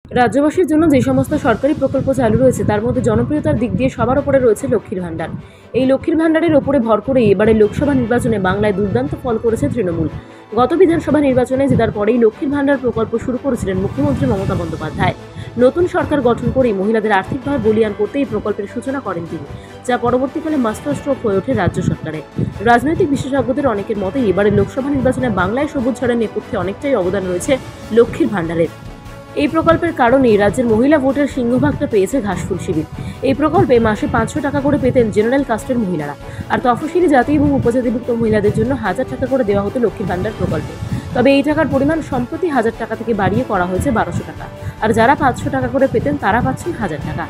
রাজ্যবাসীর জন্য যে সমস্ত সরকারি প্রকল্প চালু রয়েছে তার মধ্যে জনপ্রিয়তার দিক দিয়ে সবার উপরে রয়েছে লক্ষ্মীর ভাণ্ডার। এই লক্ষ্মীর ভাণ্ডারের উপরে ভর করে এবারে লোকসভা নির্বাচনে বাংলায় দুর্দান্ত ফল করেছে তৃণমূল। গত বিধানসভা নির্বাচনে জেতার পরেই লক্ষ্মীর ভাণ্ডার প্রকল্প শুরু করেছিলেন মুখ্যমন্ত্রী মমতা বন্দ্যোপাধ্যায়। নতুন সরকার গঠন করেই মহিলাদের আর্থিকভাবে বলীয়ান করতে এই প্রকল্পের সূচনা করেন তিনি, যা পরবর্তীকালে মাস্টার স্ট্রোক হয়ে ওঠে রাজ্য সরকারে। রাজনৈতিক বিশেষজ্ঞদের অনেকের মতে এবারে লোকসভা নির্বাচনে বাংলায় সবুজ ঝড়ের নেপথ্যে অনেকটাই অবদান রয়েছে লক্ষ্মীর ভাণ্ডারের। এই প্রকল্পের কারণেই রাজ্যের মহিলা ভোটের সিংহভাগটা পেয়েছে ঘাসফুল শিবির। এই প্রকল্পে মাসে 500 টাকা করে পেতেন জেনারেল কাস্টের মহিলারা, আর তফসিলি জাতি এবং উপজাতিভুক্ত মহিলাদের জন্য 1000 টাকা করে দেওয়া হতো লক্ষ্মীর ভাণ্ডার প্রকল্পে। তবে এই টাকার পরিমাণ সম্প্রতি 1000 টাকা থেকে বাড়িয়ে করা হয়েছে 1200 টাকা, আর যারা 500 টাকা করে পেতেন তারা পাচ্ছেন 1000 টাকা।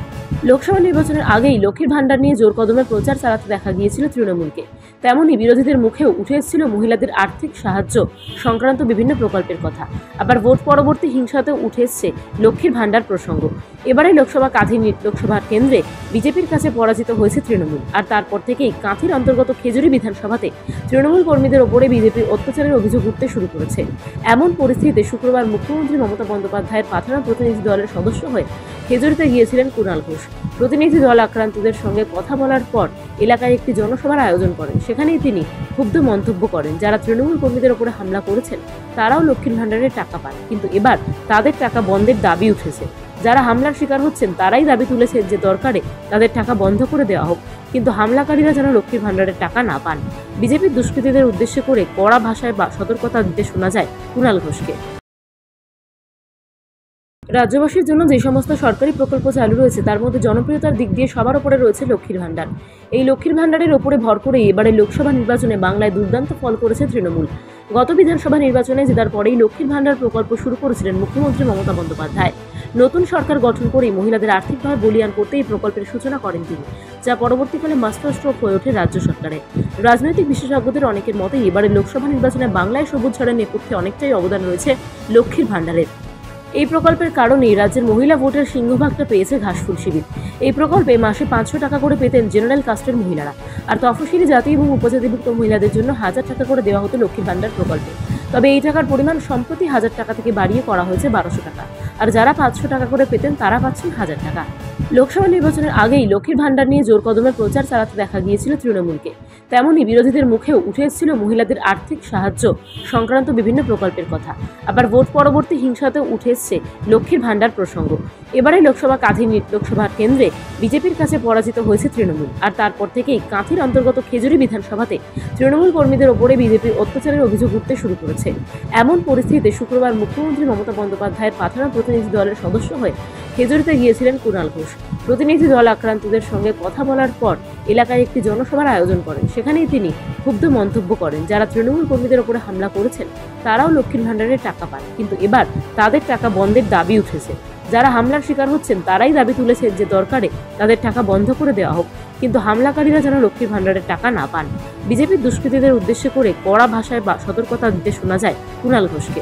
লোকসভা নির্বাচনের আগেই লক্ষ্মীর ভাণ্ডার নিয়ে জোর কদমে প্রচার চালাতে দেখা গিয়েছিল তৃণমূলকে। তেমনই বিরোধীদের মুখেও উঠে এসেছিল মহিলাদের আর্থিক সাহায্য সংক্রান্ত বিভিন্ন প্রকল্পের কথা। আবার ভোট পরবর্তী হিংসাতেও উঠে এসছে লক্ষ্মীর ভাণ্ডার প্রসঙ্গ। এবারে লোকসভা কাঁথি লোকসভা কেন্দ্রে বিজেপির কাছে পরাজিত হয়েছে তৃণমূল, আর তারপর থেকেই কাঁথির অন্তর্গত খেজুরি বিধানসভাতে তৃণমূল কর্মীদের ওপরে বিজেপির অত্যাচারের অভিযোগ উঠতে শুরু করেছে। এমন পরিস্থিতিতে শুক্রবার মুখ্যমন্ত্রী মমতা বন্দ্যোপাধ্যায়ের পাঠানো প্রতিনিধি দলের সদস্য হয়ে খেজুরিতে গিয়েছিলেন কুণাল ঘোষ। প্রতিনিধি দল আক্রান্তদের সঙ্গে কথা বলার পর এলাকায় একটি জনসভার আয়োজন করেন। সেখানেই তিনি ক্ষুব্ধ মন্তব্য করেন, যারা তৃণমূল কর্মীদের ওপরে হামলা করেছেন তারাও লক্ষ্মীর ভাণ্ডারের টাকা পান, কিন্তু এবার তাদের টাকা বন্ধের দাবি উঠেছে। যারা হামলার শিকার হচ্ছেন তারাই দাবি তুলেছেন যে দরকারে তাদের টাকা বন্ধ করে দেওয়া হোক, কিন্তু হামলাকারীরা যেন লক্ষ্মীর ভাণ্ডারের টাকা না পান। বিজেপির দুষ্কৃতীদের উদ্দেশ্য করে কড়া ভাষায় সতর্কতা দিতে শোনা যায় কুণাল ঘোষকে। রাজ্যবাসীর জন্য যে সমস্ত সরকারি প্রকল্প চালু রয়েছে তার মধ্যে জনপ্রিয়তার দিক দিয়ে সবার উপরে রয়েছে লক্ষ্মীর ভাণ্ডার। এই লক্ষ্মীর ভাণ্ডারের উপরে ভর করে এবারে লোকসভা নির্বাচনে বাংলায় দুর্দান্ত ফল করেছে তৃণমূল। গত বিধানসভা নির্বাচনে জেতার পরেই লক্ষ্মীর ভাণ্ডার প্রকল্প শুরু করেছিলেন মুখ্যমন্ত্রী মমতা বন্দ্যোপাধ্যায়। নতুন সরকার গঠন করেই মহিলাদের আর্থিকভাবে বলীয়ান করতে এই প্রকল্পের সূচনা করেন তিনি, যা পরবর্তীকালে মাস্টার স্ট্রোক হয়ে ওঠে রাজ্য সরকারে। রাজনৈতিক বিশেষজ্ঞদের অনেকের মতে এবারে লোকসভা নির্বাচনে বাংলায় সবুজ ঝড়ের নেপথ্যে অনেকটাই অবদান রয়েছে লক্ষ্মীর ভাণ্ডারের। এই প্রকল্পের কারণেই রাজ্যের মহিলা ভোটের সিংহভাগটা পেয়েছে ঘাসফুল শিবির। এই প্রকল্পে মাসে 500 টাকা করে পেতেন জেনারেল কাস্টের মহিলারা, আর তফসিলি জাতি এবং উপজাতিভুক্ত মহিলাদের জন্য 1000 টাকা করে দেওয়া হতো লক্ষ্মীর ভাণ্ডার প্রকল্পে। তবে এই টাকার পরিমাণ সম্প্রতি 1000 টাকা থেকে বাড়িয়ে করা হয়েছে 1200 টাকা, আর যারা 500 টাকা করে পেতেন তারা পাচ্ছেন 1000 টাকা। লোকসভা নির্বাচনের আগেই লক্ষ্মীর ভাণ্ডার নিয়ে জোর কদমে প্রচার চালাতে দেখা গিয়েছিল তৃণমূলকে। তেমনই বিরোধীদের মুখেও উঠে এসেছিল মহিলাদের আর্থিক সাহায্য সংক্রান্ত বিভিন্ন প্রকল্পের কথা। আবার ভোট পরবর্তী হিংসাতেও উঠে এসছে লক্ষ্মীর ভাণ্ডার প্রসঙ্গ। এবারে লোকসভা কাঁথি লোকসভা কেন্দ্রে বিজেপির কাছে পরাজিত হয়েছে তৃণমূল, আর তারপর থেকেই কাঁথির অন্তর্গত খেজুরি বিধানসভাতে তৃণমূল কর্মীদের ওপরে বিজেপির অত্যাচারের অভিযোগ উঠতে শুরু করেছে। এমন পরিস্থিতিতে শুক্রবার মুখ্যমন্ত্রী মমতা বন্দ্যোপাধ্যায়ের পাঠানো প্রতিনিধি দলের সদস্য হয়ে খেজুরিতে গিয়েছিলেন কুণাল ঘোষ। প্রতিনিধি দল আক্রান্তদের সঙ্গে কথা বলার পর এলাকায় একটি জনসভার আয়োজন করেন। সেখানেই তিনি ক্ষুব্ধ মন্তব্য করেন, যারা তৃণমূল কর্মীদের ওপরে হামলা করেছেন তারাও লক্ষ্মীর ভাণ্ডারের টাকা পান, কিন্তু এবার তাদের টাকা বন্ধের দাবি উঠেছে। যারা হামলার শিকার হচ্ছেন তারাই দাবি তুলেছেন যে দরকারে তাদের টাকা বন্ধ করে দেওয়া হোক, কিন্তু হামলাকারীরা যেন লক্ষ্মীর ভাণ্ডারের টাকা না পান। বিজেপির দুষ্কৃতীদের উদ্দেশ্য করে কড়া ভাষায় সতর্কতা দিতে শোনা যায় কুণাল ঘোষকে।